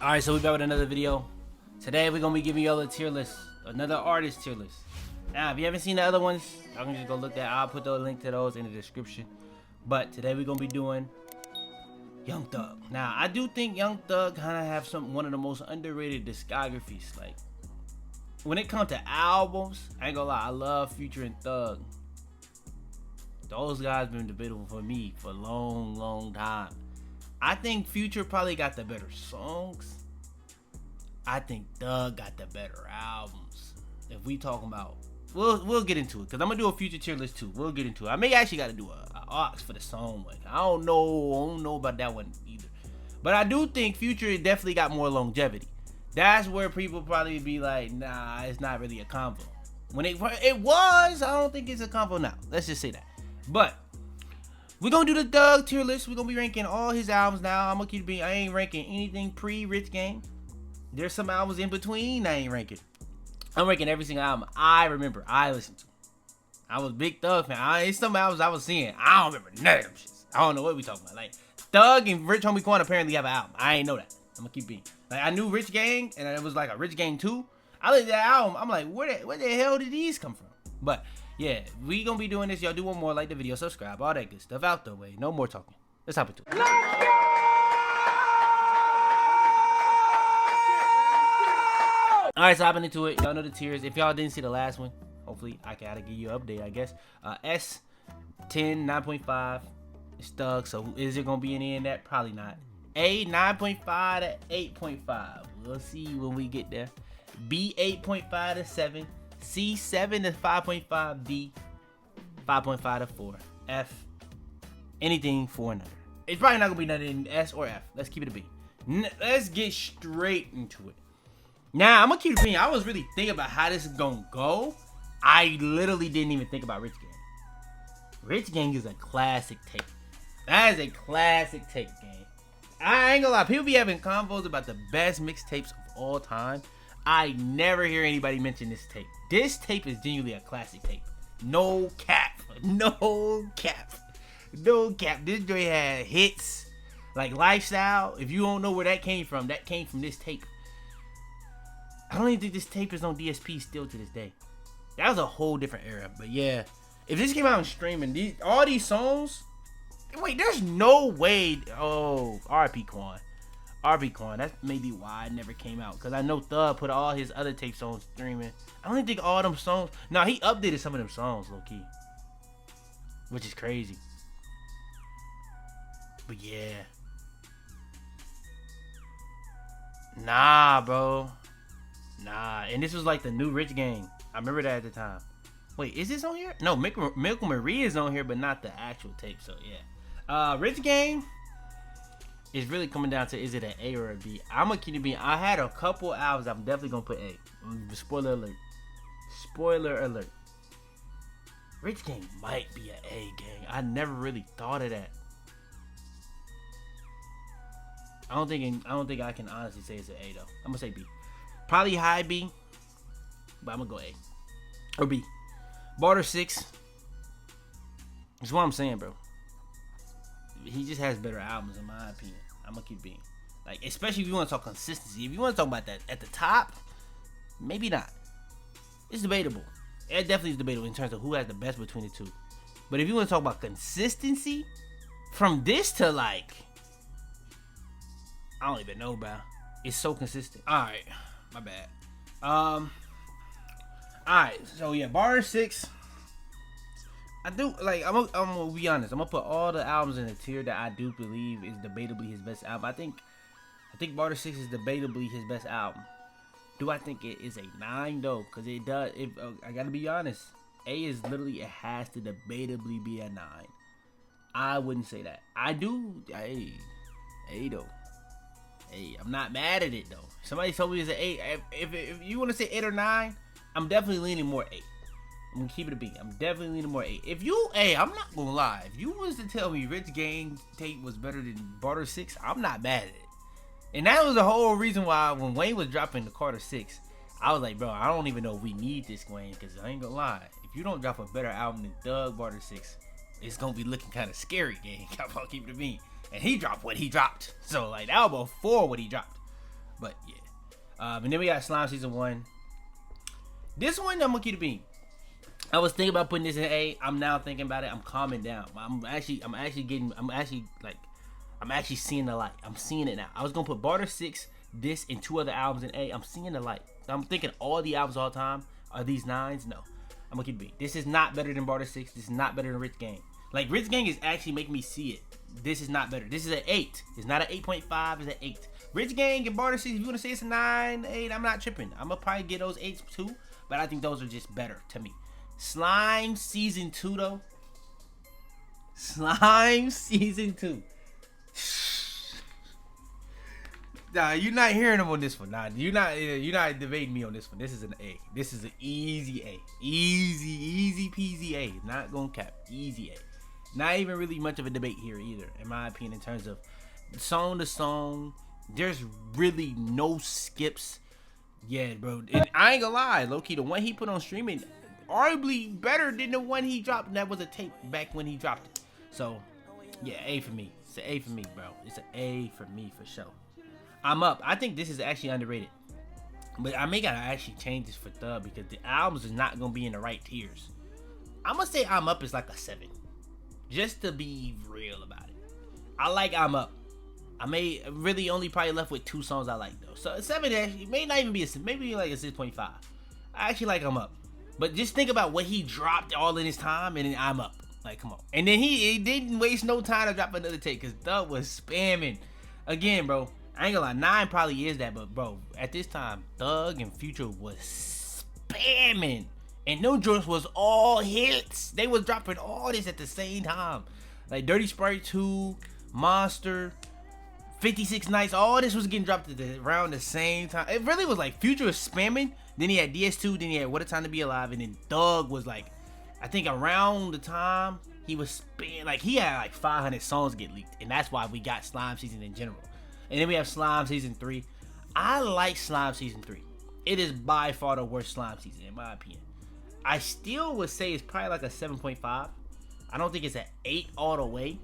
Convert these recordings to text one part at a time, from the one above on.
Alright, so we back with another video. Today we're gonna be giving y'all a tier list, another artist tier list. Now, if you haven't seen the other ones, y'all can just go look that. I'll put the link to those in the description. But today we're gonna be doing Young Thug. Now, I do think Young Thug kind of have one of the most underrated discographies. Like, when it comes to albums, I ain't gonna lie, I love Future and Thug. Those guys been debatable for me for a long time. I think Future probably got the better songs. I think Thug got the better albums. If we talking about, we'll get into it, because I'm gonna do a Future tier list too. We'll get into it. I may actually got to do a Ox for the song one. I don't know about that one either. But I do think Future definitely got more longevity. That's where people probably be like, nah, it's not really a convo. When it was, I don't think it's a convo now. Let's just say that. But we're gonna do the Thug tier list. We're gonna be ranking all his albums now. I'm gonna keep it being, I ain't ranking anything pre-Rich Gang. There's some albums in between I ain't ranking. I'm ranking every single album I remember, I listened to. I was a big Thug fan. It's some albums I was seeing. I don't remember none of them shits. I don't know what we talking about. Like, Thug and Rich Homie Quan apparently have an album. I ain't know that. I'm gonna keep being. Like, I knew Rich Gang, and it was like a Rich Gang 2. I looked at that album. I'm like, where the hell did these come from? But yeah, we gonna be doing this. Y'all do one more, like the video, subscribe, all that good stuff out the way. No more talking. Let's hop into it. Alright, so hopping into it. Y'all know the tiers. If y'all didn't see the last one, hopefully I gotta give you an update, I guess. S 10 9.5 is Thug. So is it gonna be any in that? Probably not. A 9.5 to 8.5. We'll see when we get there. B 8.5 to 7. C 7 to 5.5. D 5.5 to 4. F anything 4 and under. It's probably not gonna be nothing in S or F. Let's keep it a B. Let's get straight into it. Now I'm gonna keep it being. I was really thinking about how this is gonna go. I literally didn't even think about Rich Gang. Rich Gang is a classic tape. That is a classic tape, gang. I ain't gonna lie. People be having convos about the best mixtapes of all time. I never hear anybody mention this tape. This tape is genuinely a classic tape. No cap. No cap. No cap. This joint had hits like Lifestyle. If you don't know where that came from this tape. I don't even think this tape is on DSP still to this day. That was a whole different era. But yeah, if this came out in streaming, all these songs. Wait, there's no way. Oh, RP Quan. RP Quan. That's maybe why it never came out. Because I know Thug put all his other tapes on streaming. I don't even think all them songs. No, he updated some of them songs, low key. Which is crazy. But yeah. Nah, bro. Nah. And this was like the new Rich Gang. I remember that at the time. Wait, is this on here? No, Milk Marie is on here, but not the actual tape. So yeah. Rich Gang is really coming down to, is it an A or a B? I'm gonna keep it being. I had a couple albums I'm definitely gonna put A. Spoiler alert. Spoiler alert. Rich Gang might be an A, gang. I never really thought of that. I don't think I can honestly say it's an A though. I'm gonna say B. Probably high B, but I'm gonna go A or B. Barter 6. That's what I'm saying, bro. He just has better albums in my opinion. I'm gonna keep being. Like, especially if you want to talk consistency. If you want to talk about that at the top, maybe not. It's debatable. It definitely is debatable in terms of who has the best between the two. But if you want to talk about consistency, from this to like, I don't even know, bro. It's so consistent. Alright. My bad. Alright, so yeah, Barter 6. I do like. I'm gonna be honest. I'm gonna put all the albums in the tier that I do believe is debatably his best album. I think Barter 6 is debatably his best album. Do I think it is a 9 though? Cause it does. I gotta be honest. A is literally, it has to debatably be a 9. I wouldn't say that. I do. A though. Hey, I'm not mad at it though. Somebody told me it's an 8. If you want to say 8 or 9, I'm definitely leaning more 8. I'm gonna keep it a B. I'm definitely leaning more 8. I'm not gonna lie. If you was to tell me Rich Gang tape was better than Barter 6, I'm not mad at it. And that was the whole reason why when Wayne was dropping the Carter 6, I was like, bro, I don't even know if we need this, Wayne, because I ain't gonna lie. If you don't drop a better album than Thug Barter 6, it's gonna be looking kind of scary, gang. I'm gonna keep it a B. And he dropped what he dropped. So, like, that was before what he dropped. But yeah. And then we got Slime Season 1. This one, I'm gonna keep it being. I was thinking about putting this in A. I'm now thinking about it. I'm calming down. I'm actually seeing the light. I'm seeing it now. I was gonna put Barter 6, this, and 2 other albums in A. I'm seeing the light. I'm thinking all the albums all the time are these 9s. No, I'm gonna keep it being. This is not better than Barter 6. This is not better than Rich Gang. Like, Rich Gang is actually making me see it. This is not better. This is an 8. It's not an 8.5. It's an 8. Rich Gang and Barter 6, if you want to say it's a 9, 8, I'm not tripping. I'm going to probably get those 8s too, but I think those are just better to me. Slime Season 2, though. Slime Season 2. Nah, you're not hearing them on this one. Nah, you're not debating me on this one. This is an A. This is an easy A. Easy peasy A. Not going to cap. Easy A. Not even really much of a debate here either, in my opinion, in terms of song to song. There's really no skips. Yeah, bro. And I ain't gonna lie, low-key, the one he put on streaming, arguably better than the one he dropped that was a tape back when he dropped it. So, yeah, A for me. It's an A for me, bro. It's an A for me for sure. I'm Up. I think this is actually underrated. But I may gotta actually change this for Thug because the albums is not gonna be in the right tiers. I'm gonna say I'm Up is like a 7. Just to be real about it. I like I'm Up. I may really only probably left with 2 songs I like though. So a 7 actually may not even be maybe like a 6.5. I actually like I'm Up. But just think about what he dropped all in his time and then I'm Up. Like, come on. And then he didn't waste no time to drop another tape because Thug was spamming. Again, bro, I ain't gonna lie, 9 probably is that, but bro, at this time, Thug and Future was spamming. And no joints was all hits. They was dropping all this at the same time. Like Dirty Sprite 2, Monster, 56 Nights, all this was getting dropped around the same time. It really was like Future was spamming. Then he had DS2, then he had What a Time to Be Alive, and then Thug was like, I think around the time he was spamming, like he had like 500 songs get leaked. And that's why we got Slime Season in general. And then we have Slime Season 3. I like Slime Season 3. It is by far the worst Slime Season in my opinion. I still would say it's probably like a 7.5. I don't think it's an 8 all the way,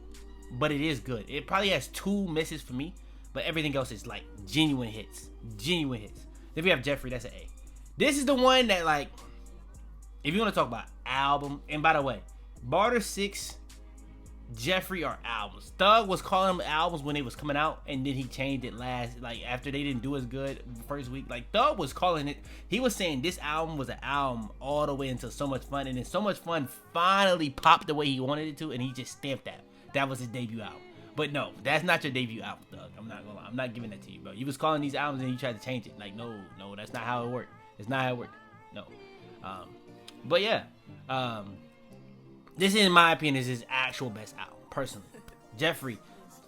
but it is good. It probably has 2 misses for me, but everything else is like genuine hits. Genuine hits. Then we have Jeffrey, that's an A. This is the one that, like, if you want to talk about album, and by the way, Barter 6, Jeffrey are albums. Thug was calling them albums when they was coming out, and then he changed it like after they didn't do as good first week. Like Thug was calling it, he was saying this album was an album all the way until So Much Fun, and then So Much Fun finally popped the way he wanted it to, and he just stamped that. That was his debut album. But no, that's not your debut album, Thug. I'm not gonna lie. I'm not giving that to you, bro. You was calling these albums and you tried to change it. Like, no, that's not how it worked. It's not how it worked. No. But yeah. This, in my opinion, is his actual best album, personally. Jeffrey,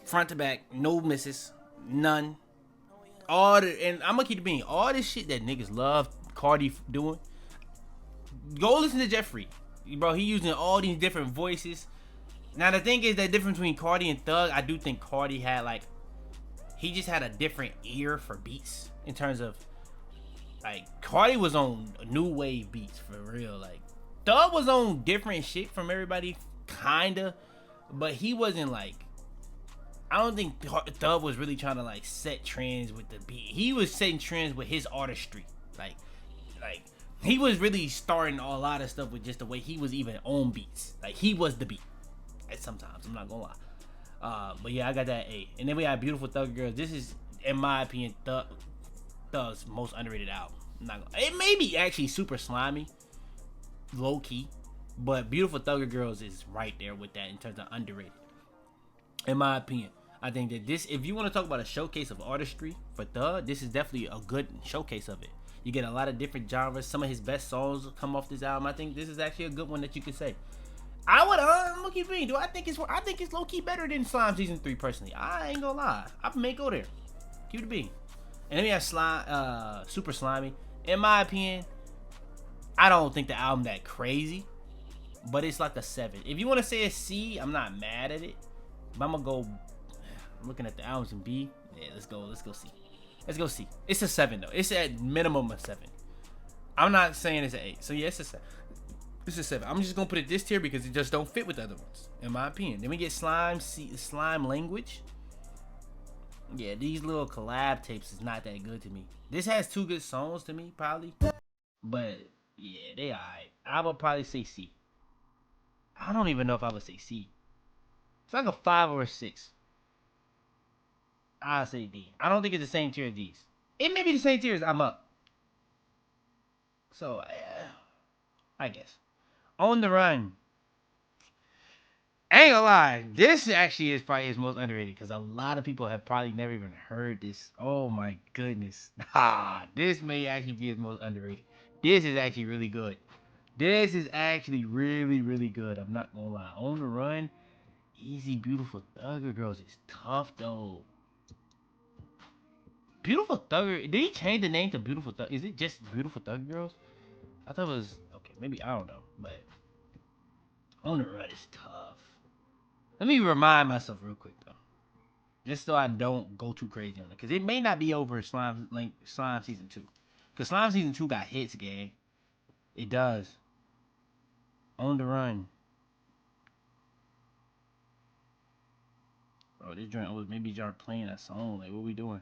front to back, no misses, none. And I'm gonna keep it being, all this shit that niggas love Carti doing, go listen to Jeffrey. Bro, he using all these different voices. Now, the thing is, the difference between Carti and Thug, I do think Carti had, like, he just had a different ear for beats in terms of, like, Carti was on new wave beats for real, like, Thug was on different shit from everybody, kinda, but he wasn't like, I don't think Thug was really trying to like set trends with the beat. He was setting trends with his artistry. Like he was really starting a lot of stuff with just the way he was even on beats. Like he was the beat. At sometimes, I'm not gonna lie. But yeah, I got that A. And then we have Beautiful Thugger Girls. This is, in my opinion, Thug's most underrated album. It may be actually super slimy, low key, but Beautiful Thugger Girls is right there with that in terms of underrated. In my opinion, I think that this, if you want to talk about a showcase of artistry for Thug, this is definitely a good showcase of it. You get a lot of different genres. Some of his best songs come off this album. I think this is actually a good one that you could say. I would look at me. Do I think it's low key better than Slime Season 3 personally? I ain't gonna lie. I may go there. Keep it being. And then we have Super Slimy. In my opinion, I don't think the album that crazy, but it's like a 7. If you want to say a C, I'm not mad at it. But I'm gonna go. I'm looking at the albums in B. Yeah, let's go C. Let's go C. It's a 7 though. It's at minimum a 7. I'm not saying it's an 8. So yeah, it's a 7. It's a 7. I'm just gonna put it this tier because it just don't fit with the other ones, in my opinion. Then we get Slime Language. Yeah, these little collab tapes is not that good to me. This has 2 good songs to me, probably. But yeah, they alright. I would probably say C. I don't even know if I would say C. It's like a 5 or a 6. I'll say D. I don't think it's the same tier as these. It may be the same tier as I'm Up. So, I guess. On the Run. I ain't gonna lie, this actually is probably his most underrated because a lot of people have probably never even heard this. Oh my goodness. This may actually be his most underrated. This is actually really good. This is actually really, really good. I'm not gonna lie. On the Run, Easy Beautiful Thugger Girls is tough though. Beautiful Thugger, did he change the name to Beautiful Thugger? Is it just Beautiful Thugger Girls? I thought it was, okay, maybe, I don't know, but On the Run is tough. Let me remind myself real quick though, just so I don't go too crazy on it, because it may not be over Slime season 2, because Slime season 2 got hits, gang. It does. On the Run. Bro, this joint was maybe y'all playing that song. Like, what we doing?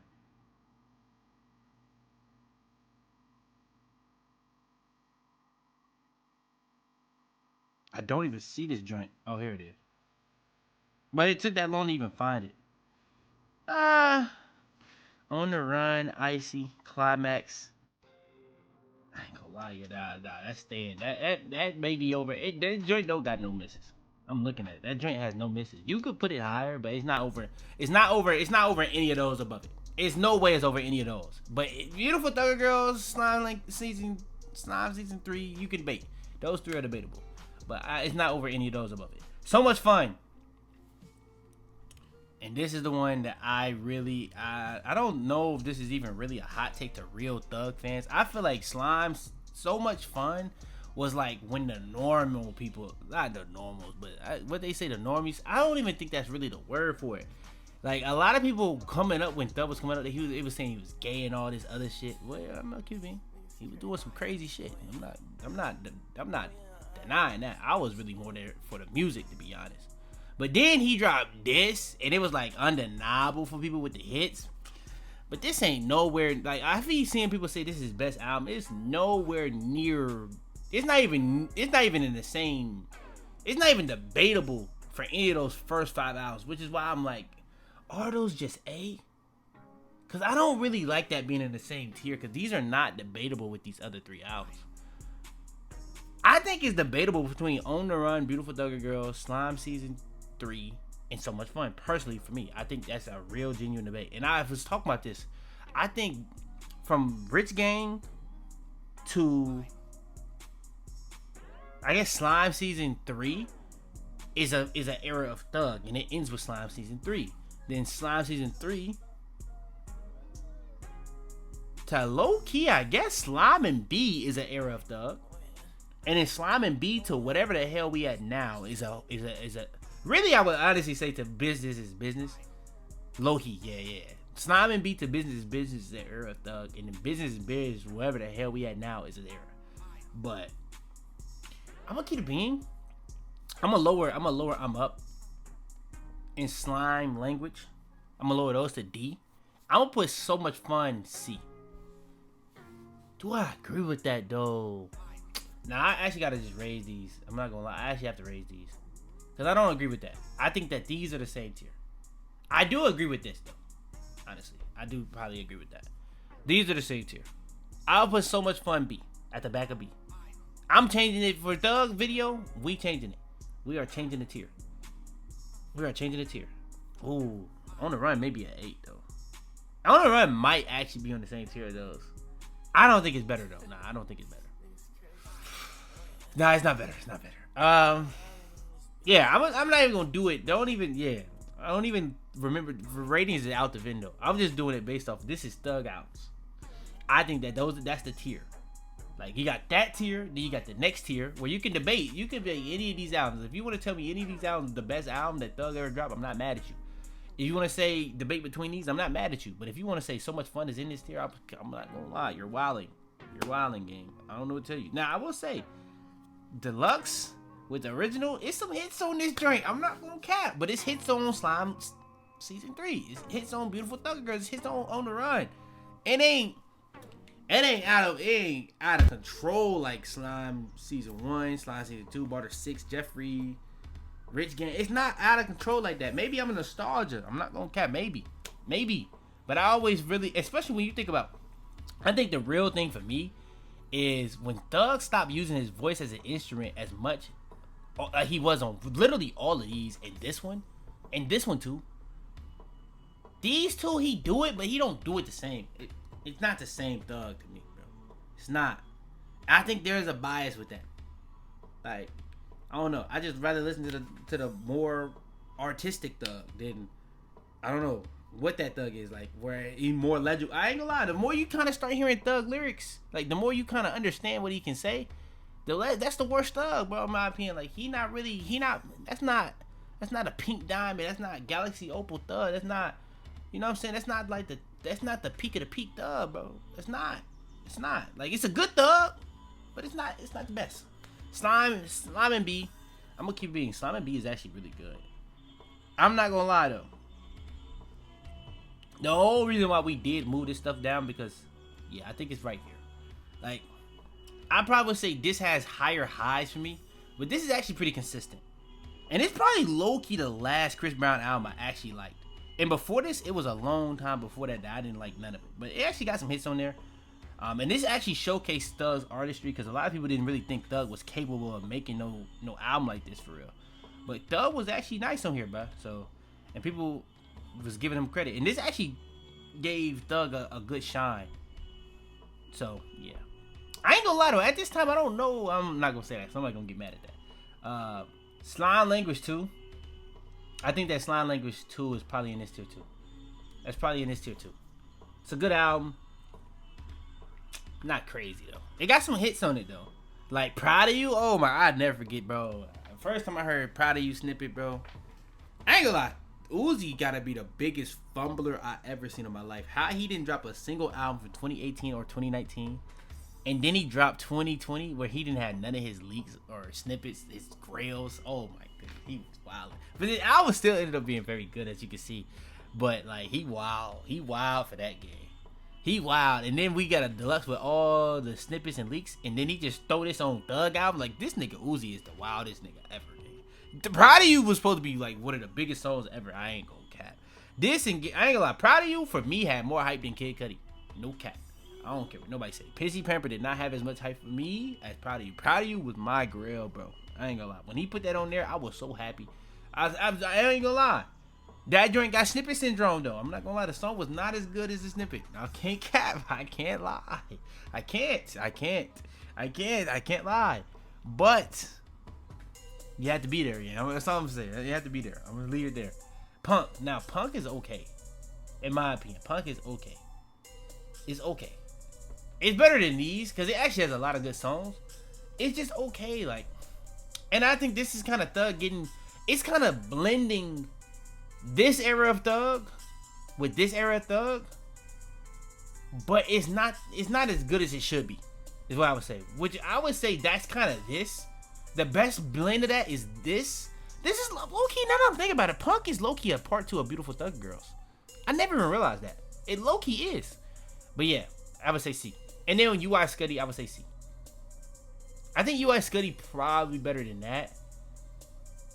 I don't even see this joint. Oh, here it is. But it took that long to even find it. On the Run, Icy, Climax. I ain't gonna lie, that's staying. That may be over. That joint don't got no misses. I'm looking at it. That joint has no misses. You could put it higher, but it's not over. It's not over. It's not over any of those above it. It's no way it's over any of those. But Beautiful Thugger Girls, Slime season 3, you can debate. Those 3 are debatable, but it's not over any of those above it. So Much Fun. And this is the one that I really, I don't know if this is even really a hot take to real Thug fans. I feel like Slime's So Much Fun was like when the normal people, not the normals, but what they say, the normies, I don't even think that's really the word for it. Like, a lot of people coming up when Thug was coming up, it was saying he was gay and all this other shit. Well, I'm not kidding. He was doing some crazy shit. I'm not denying that. I was really more there for the music, to be honest. But then he dropped this, and it was like undeniable for people with the hits. But this ain't nowhere, like, I've been seeing people say this is his best album. It's nowhere near, it's not even in the same, it's not even debatable for any of those first 5 albums, which is why I'm like, are those just A? Because I don't really like that being in the same tier, because these are not debatable with these other 3 albums. I think it's debatable between On the Run, Beautiful Thugger Girls, Slime Season 3, and So Much Fun. Personally, for me, I think that's a real genuine debate. And I was talking about this. I think from Rich Gang to, I guess, Slime Season 3 is an era of Thug, and it ends with Slime Season 3. Then Slime Season 3 to low key, I guess Slime and B is an era of Thug. And then Slime and B to whatever the hell we at now is a really, I would honestly say to Business is Business. Low key, yeah. Slime and B to Business is an era of Thug, and then Business is Biz, whatever the hell we at now is an era. But I'm gonna keep it being. I'm gonna lower I'm Up in Slime language. I'm gonna lower those to D. I'm gonna put So Much Fun C. Do I agree with that though? Now, I actually gotta just raise these. I'm not gonna lie, I actually have to raise these, because I don't agree with that. I think that these are the same tier. I do agree with this though. Honestly, I do probably agree with that. These are the same tier. I'll put So Much Fun B at the back of B. I'm changing it for Thug video. We changing it. We are changing the tier. Ooh, On the Run maybe an 8 though. On the Run might actually be on the same tier as those. I don't think it's better though. Nah, I don't think it's better. Nah, it's not better. Yeah, I'm not even gonna do it. I don't even remember. Ratings is out the window. I'm just doing it based off, this is Thug albums. I think that that's the tier. Like, you got that tier, then you got the next tier where you can debate. You can debate any of these albums. If you want to tell me any of these albums the best album that Thug ever dropped, I'm not mad at you. If you want to say debate between these, I'm not mad at you. But if you want to say So Much Fun is in this tier, I'm not gonna lie. You're wilding. Game. I don't know what to tell you. Now, I will say, Deluxe with the original, it's some hits on this joint. I'm not gonna cap, but it's hits on Slime season 3. It's hits on Beautiful Thugger Girls. It's hits on the run. It ain't out of control like Slime season 1, Slime season 2, Barter 6, Jeffrey, Rich Gang. It's not out of control like that. Maybe I'm a nostalgia. I'm not gonna cap. Maybe. But I always really, especially when you think about, I think the real thing for me is when Thug stopped using his voice as an instrument as much. He was on literally all of these, and this one too. These two, he do it, but he don't do it the same. It's not the same Thug to me, bro. It's not. I think there's a bias with that. Like, I don't know. I just rather listen to the more artistic Thug than, I don't know what that Thug is like, where he more legible. I ain't gonna lie. The more you kind of start hearing Thug lyrics, like the more you kind of understand what he can say. That's the worst Thug, bro. In my opinion, like That's not a Pink Diamond. That's not Galaxy Opal Thug. That's not. You know what I'm saying? That's not the peak of the peak Thug, bro. It's not. Like, it's a good Thug, but it's not the best. Slime and B. I'm gonna keep reading. Slime and B is actually really good. I'm not gonna lie though. The whole reason why we did move this stuff down because, yeah, I think it's right here. Like, I probably would say this has higher highs for me, but this is actually pretty consistent. And it's probably low-key the last Chris Brown album I actually liked. And before this, it was a long time before that I didn't like none of it. But it actually got some hits on there. And this actually showcased Thug's artistry because a lot of people didn't really think Thug was capable of making no album like this for real. But Thug was actually nice on here, bro. So, and people was giving him credit. And this actually gave Thug a good shine. So, yeah. I ain't gonna lie though, at this time I don't know. I'm not gonna say that. Somebody gonna get mad at that. Slime Language 2. I think that Slime Language 2 is probably in this tier too. That's probably in this tier too. It's a good album. Not crazy though. It got some hits on it though. Like Proud of You. Oh my, I'd never forget, bro. First time I heard Proud of You snippet, bro. I ain't gonna lie. Uzi gotta be the biggest fumbler I ever seen in my life. How he didn't drop a single album for 2018 or 2019. And then he dropped 2020 where he didn't have none of his leaks or snippets, his grails. Oh my goodness, he was wild. But the album still ended up being very good, as you can see. But like he wild for that game. He wild. And then we got a deluxe with all the snippets and leaks. And then he just throw this on Thug album. Like this nigga Uzi is the wildest nigga ever. The Proud of You was supposed to be like one of the biggest songs ever. I ain't gonna cap. This and I ain't gonna lie. Proud of You for me had more hype than Kid Cudi. No cap. I don't care what nobody say. Pissy Pamper did not have as much hype for me as Proud of You. Proud of You was my grill, bro. I ain't gonna lie. When he put that on there, I was so happy. I ain't gonna lie. That joint got snippet syndrome though. I'm not gonna lie. The song was not as good as the snippet. I can't cap. I can't lie. I can't lie. But you have to be there, you know. That's all I'm saying. You have to be there. I'm gonna leave it there. Punk. Now, Punk is okay. In my opinion, Punk is okay. It's okay. It's better than these because it actually has a lot of good songs. It's just okay, like, and I think this is kind of Thug getting. It's kind of blending this era of Thug with this era of Thug, but it's not as good as it should be. Is what I would say. Which I would say that's kind of this. The best blend of that is this. This is low key. Now that I'm thinking about it, Punk is low key a part 2 of Beautiful Thug Girls. I never even realized that. It low key is. But yeah, I would say C. And then on UI Scuti, I would say C. I think UI Scuti probably better than that.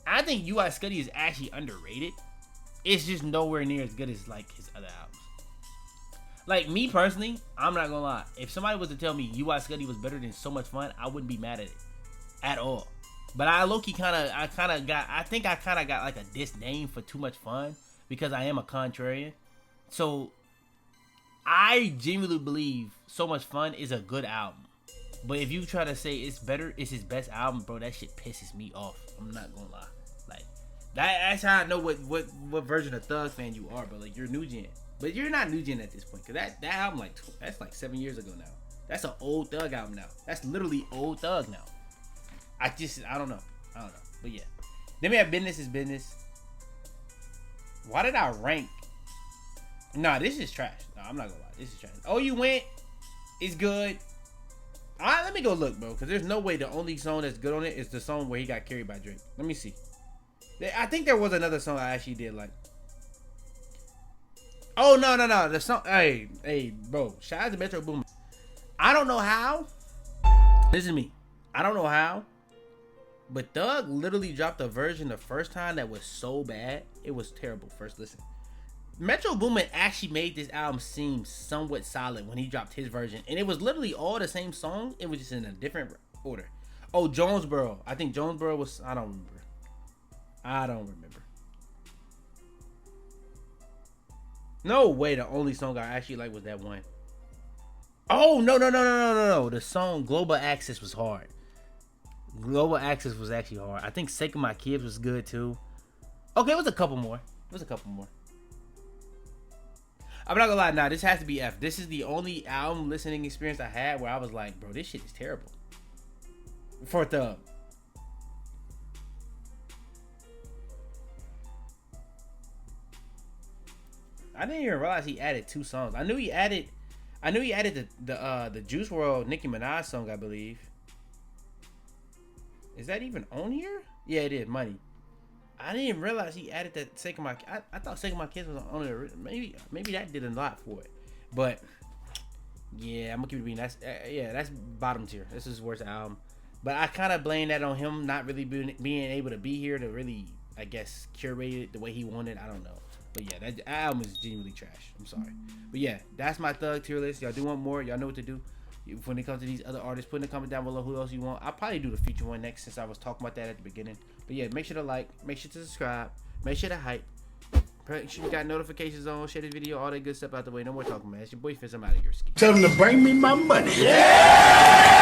I think UI Scuti is actually underrated. It's just nowhere near as good as like his other albums. Like me personally, I'm not gonna lie. If somebody was to tell me UI Scuti was better than So Much Fun, I wouldn't be mad at it at all. But I low-key I think I kind of got like a disdain for Too Much Fun because I am a contrarian. So I genuinely believe So Much Fun is a good album. But if you try to say it's better, it's his best album, bro, that shit pisses me off. I'm not gonna lie. Like that's how I know what version of Thug fan you are, bro. Like you're new gen. But you're not new gen at this point. Cause that album that's like 7 years ago now. That's an old Thug album now. That's literally old Thug now. I don't know. But yeah. Then we have Business is Business. Why did I rank? Nah, this is trash. No, I'm not gonna lie. This is trash. Oh, You Went is good. Alright, let me go look, bro. Because there's no way the only song that's good on it is the song where he got carried by Drake. Let me see. I think there was another song I actually did like. Oh no. The song. Hey, bro. Shout out to Metro Boomin. I don't know how. Listen to me. I don't know how. But Thug literally dropped a version the first time that was so bad. It was terrible. First listen. Metro Boomin actually made this album seem somewhat solid when he dropped his version. And it was literally all the same song. It was just in a different order. Oh, Jonesboro. I think Jonesboro was... I don't remember. No way the only song I actually liked was that one. Oh, no. The song Global Access was hard. Global Access was actually hard. I think Sake of My Kids was good too. Okay, it was a couple more. I'm not gonna lie, nah, this has to be F. This is the only album listening experience I had where I was like, bro, this shit is terrible. For Thug. I didn't even realize he added 2 songs. I knew he added the Juice WRLD Nicki Minaj song, I believe. Is that even on here? Yeah, it is. Money. I didn't even realize he added that Sake of My... I thought Sake of My Kids was on there. Maybe that did a lot for it. But yeah, I'm gonna keep it being that's bottom tier. This is his worst album. But I kind of blame that on him not really being able to be here to really, I guess, curate it the way he wanted. I don't know. But yeah, that album is genuinely trash. I'm sorry. But yeah, that's my Thug tier list. Y'all do want more? Y'all know what to do. When it comes to these other artists, put in the comment down below who else you want. I'll probably do the feature one next since I was talking about that at the beginning. But yeah, make sure to like, make sure to subscribe, make sure to hype, make sure you got notifications on, share this video, all that good stuff out the way. No more talking, man. It's your boy Fitz. I'm out of your ski. Tell them to bring me my money. Yeah!